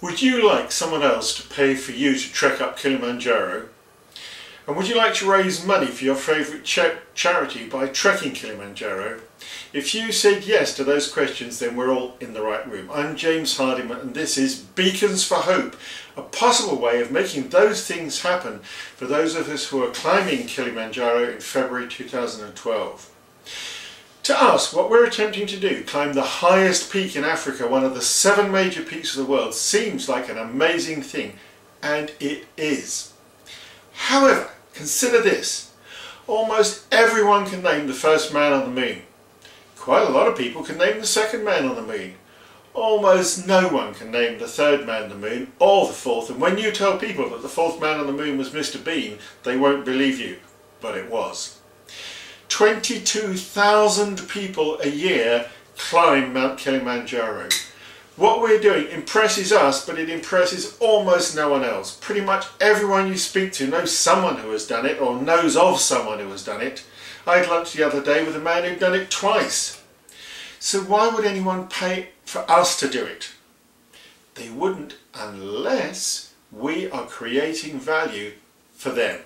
Would you like someone else to pay for you to trek up Kilimanjaro? And would you like to raise money for your favourite charity by trekking Kilimanjaro? If you said yes to those questions, then we're all in the right room. I'm James Hardiman and this is Beacons for Hope, a possible way of making those things happen for those of us who are climbing Kilimanjaro in February 2012. To us, what we're attempting to do, climb the highest peak in Africa, one of the 7 major peaks of the world, seems like an amazing thing, and it is. However, consider this. Almost everyone can name the first man on the moon. Quite a lot of people can name the second man on the moon. Almost no one can name the third man on the moon, or the fourth, and when you tell people that the fourth man on the moon was Mr. Bean, they won't believe you, but it was. 22,000 people a year climb Mount Kilimanjaro. What we're doing impresses us, but it impresses almost no one else. Pretty much everyone you speak to knows someone who has done it or knows of someone who has done it. I had lunch the other day with a man who'd done it twice. So why would anyone pay for us to do it? They wouldn't unless we are creating value for them.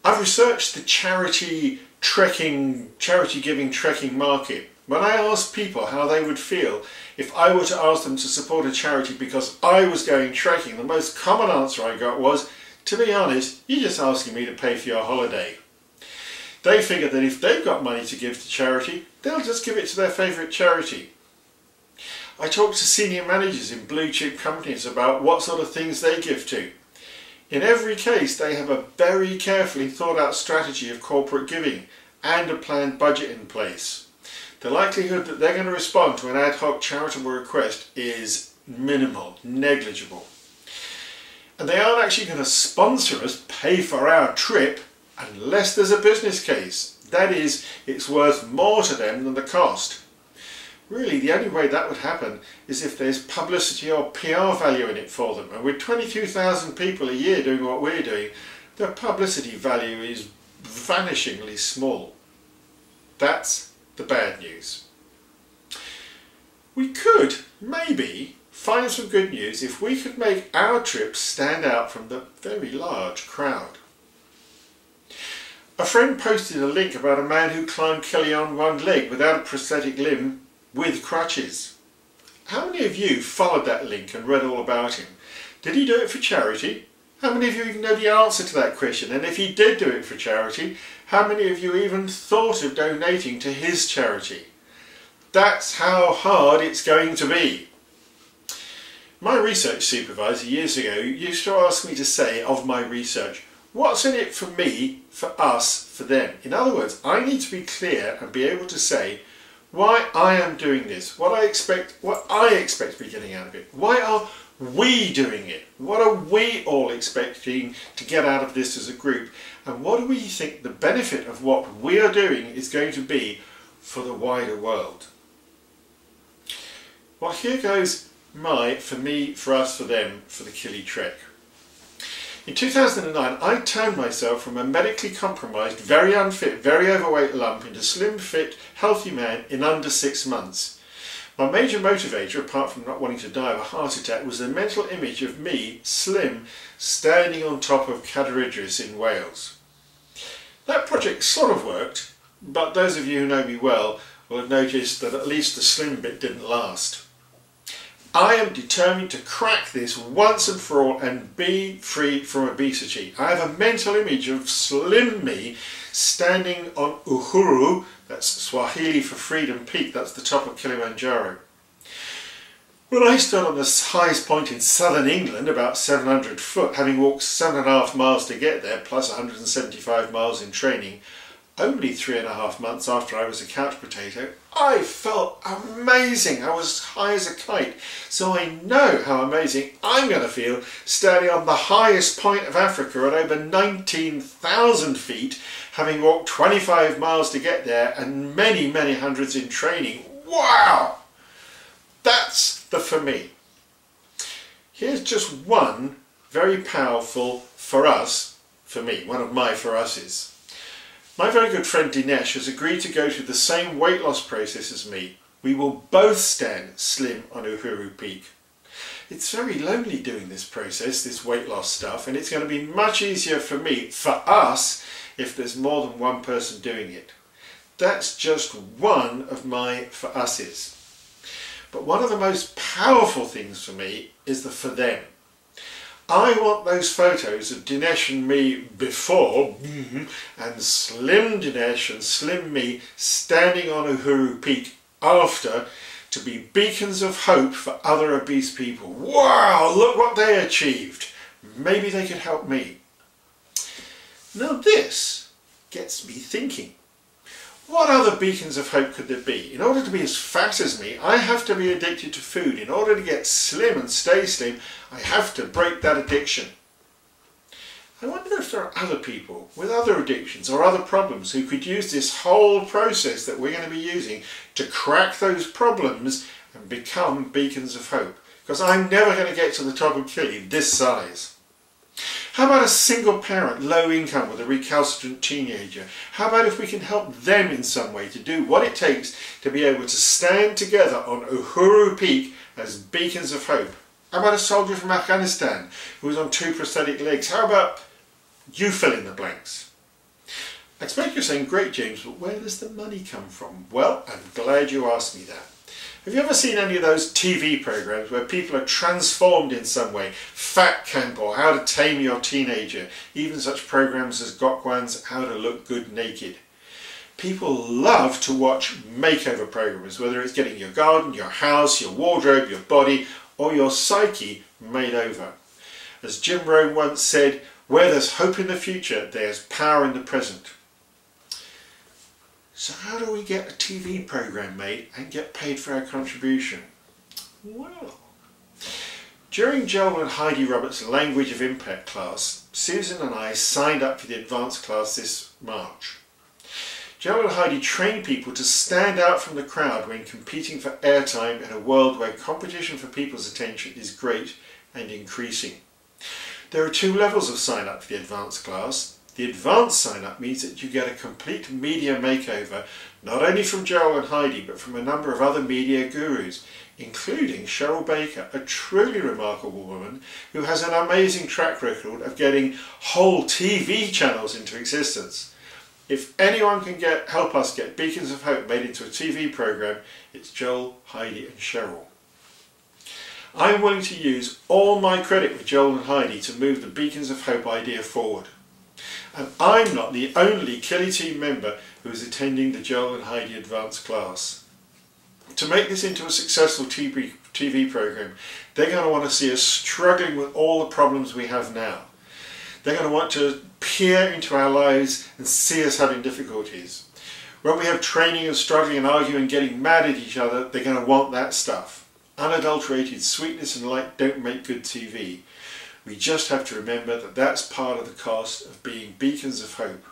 I've researched the charity giving trekking market. When I asked people how they would feel if I were to ask them to support a charity because I was going trekking, the most common answer I got was, to be honest, you're just asking me to pay for your holiday. They figure that if they've got money to give to charity, they'll just give it to their favourite charity. I talked to senior managers in blue chip companies about what sort of things they give to. In every case, they have a very carefully thought out strategy of corporate giving and a planned budget in place. The likelihood that they're going to respond to an ad hoc charitable request is minimal, negligible. And they aren't actually going to sponsor us, pay for our trip, unless there's a business case. That is, it's worth more to them than the cost. Really, the only way that would happen is if there's publicity or PR value in it for them. And with 22,000 people a year doing what we're doing, the publicity value is vanishingly small. That's the bad news. We could, maybe, find some good news if we could make our trip stand out from the very large crowd. A friend posted a link about a man who climbed Kili on one leg without a prosthetic limb with crutches. How many of you followed that link and read all about him? Did he do it for charity? How many of you even know the answer to that question? And if he did do it for charity, how many of you even thought of donating to his charity? That's how hard it's going to be. My research supervisor years ago used to ask me to say of my research, what's in it for me, for us, for them? In other words, I need to be clear and be able to say why I am doing this, what I expect to be getting out of it. Why are we doing it? What are we all expecting to get out of this as a group? And what do we think the benefit of what we are doing is going to be for the wider world? Well, here goes my, for me, for us, for them, for the Kili trek. In 2009, I turned myself from a medically compromised, very unfit, very overweight lump into a slim, fit, healthy man in under 6 months. My major motivator, apart from not wanting to die of a heart attack, was the mental image of me, slim, standing on top of Cadair Idris in Wales. That project sort of worked, but those of you who know me well will have noticed that at least the slim bit didn't last. I am determined to crack this once and for all and be free from obesity. I have a mental image of slim me standing on Uhuru, that's Swahili for Freedom Peak, that's the top of Kilimanjaro. When I stood on the highest point in southern England, about 700 foot, having walked 7.5 miles to get there, plus 175 miles in training, only 3.5 months after I was a couch potato, I felt amazing. I was high as a kite. So I know how amazing I'm going to feel standing on the highest point of Africa at over 19,000 feet, having walked 25 miles to get there and many, many hundreds in training. Wow! That's the for me. Here's just one very powerful for us, for me, one of my for us's. My very good friend Dinesh has agreed to go through the same weight loss process as me. We will both stand slim on Uhuru Peak. It's very lonely doing this process, this weight loss stuff, and it's going to be much easier for us, if there's more than one person doing it. That's just one of my for us's. But one of the most powerful things for me is the for them. I want those photos of Dinesh and me before, and slim Dinesh and slim me standing on Uhuru Peak after, to be beacons of hope for other obese people. Wow, look what they achieved. Maybe they could help me. Now this gets me thinking. What other beacons of hope could there be? In order to be as fat as me, I have to be addicted to food. In order to get slim and stay slim, I have to break that addiction. I wonder if there are other people with other addictions or other problems who could use this whole process that we're going to be using to crack those problems and become beacons of hope. Because I'm never going to get to the top of Kili this size. How about a single parent, low income, with a recalcitrant teenager? How about if we can help them in some way to do what it takes to be able to stand together on Uhuru Peak as beacons of hope? How about a soldier from Afghanistan who was on 2 prosthetic legs? How about you fill in the blanks? I expect you're saying, great James, but where does the money come from? Well, I'm glad you asked me that. Have you ever seen any of those TV programs where people are transformed in some way? Fat Camp or How to Tame Your Teenager, even such programs as Gokwan's How to Look Good Naked. People love to watch makeover programs, whether it's getting your garden, your house, your wardrobe, your body, or your psyche made over. As Jim Rohn once said, where there's hope in the future, there's power in the present. So how do we get a TV program made and get paid for our contribution? Well, during Joel and Heidi Roberts' Language of Impact class, Susan and I signed up for the advanced class this March. Joel and Heidi train people to stand out from the crowd when competing for airtime in a world where competition for people's attention is great and increasing. There are 2 levels of sign up for the advanced class. The advanced sign-up means that you get a complete media makeover, not only from Joel and Heidi, but from a number of other media gurus, including Cheryl Baker, a truly remarkable woman who has an amazing track record of getting whole TV channels into existence. If anyone can help us get Beacons of Hope made into a TV program, it's Joel, Heidi and Cheryl. I'm willing to use all my credit with Joel and Heidi to move the Beacons of Hope idea forward. And I'm not the only Kili team member who is attending the Joel and Heidi advanced class. To make this into a successful TV program, they're going to want to see us struggling with all the problems we have now. They're going to want to peer into our lives and see us having difficulties. When we have training and struggling and arguing and getting mad at each other, they're going to want that stuff. Unadulterated sweetness and light don't make good TV. We just have to remember that that's part of the cost of being beacons of hope.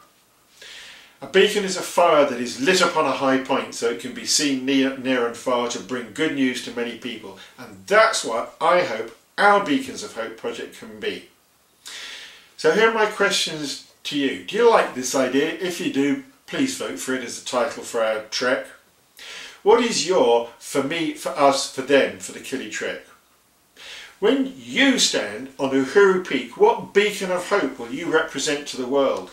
A beacon is a fire that is lit upon a high point so it can be seen near and far to bring good news to many people. And that's what I hope our Beacons of Hope project can be. So here are my questions to you. Do you like this idea? If you do, please vote for it as the title for our trek. What is your for me, for us, for them, for the Kili trek? When you stand on Uhuru Peak, what beacon of hope will you represent to the world?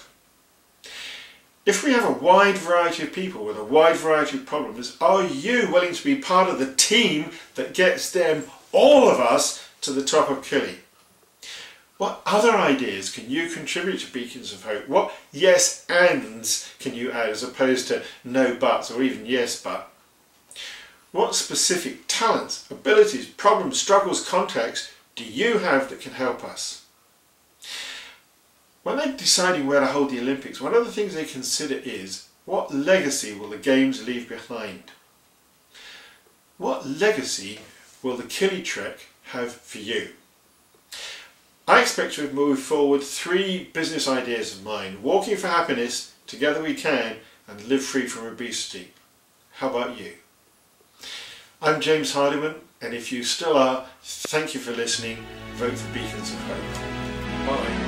If we have a wide variety of people with a wide variety of problems, are you willing to be part of the team that gets them, all of us, to the top of Kili? What other ideas can you contribute to Beacons of Hope? What yes ands can you add as opposed to no buts or even yes but? What specific talents, abilities, problems, struggles, contacts do you have that can help us? When they're deciding where to hold the Olympics, one of the things they consider is, what legacy will the Games leave behind? What legacy will the Kili trek have for you? I expect to have moved forward 3 business ideas of mine: walking for happiness, together we can, and live free from obesity. How about you? I'm James Hardiman, and if you still are, thank you for listening. Vote for Beacons of Hope. Bye.